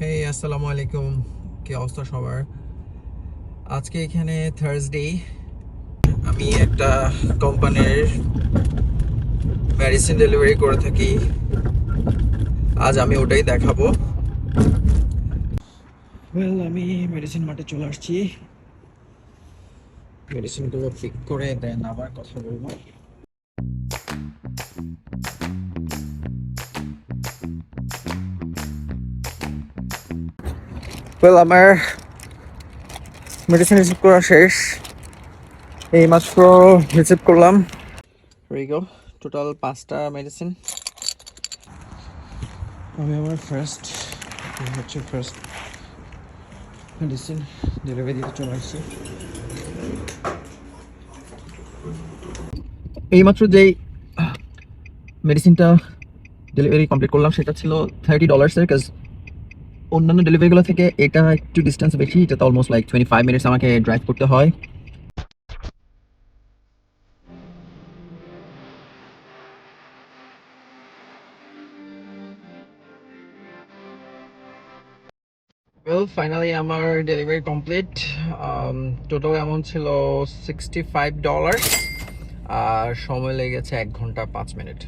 হেই আসসালামু আলাইকুম, কি অবস্থা সবার? আজকে এখানে থার্সডে, আমি একটা কোম্পানির মেডিসিন ডেলিভারি করে থাকি। আজ আমি ওটাই দেখাবো। আমি মেডিসিন মার্টে চলে আসছি, মেডিসিনগুলো পিক করে দেন আবার কথা বলবো। আমার মেডিসিন রিসিভ করা শেষ, এইমাত্র রিসিভ করলাম। টোটাল 5টা মেডিসিন। আমি আমার ফার্স্ট মেডিসিন ডেলিভারি দিতে চলে আসছি। এইমাত্র যেই মেডিসিনটা ডেলিভারি কমপ্লিট করলাম সেটা ছিল $30 কাজ। অন্যান্য ডেলিভারিগুলো থেকে এটা একটু ডিস্টেন্স বেশি, এটা তো অলমোস্ট লাইক 25 মিনিটস আমাকে ড্রাইভ করতে হয়। ফাইনালি আমার ডেলিভারি কমপ্লিট। টোটাল অ্যামাউন্ট ছিল $65 আর সময় লেগেছে 1 ঘন্টা 5 মিনিট।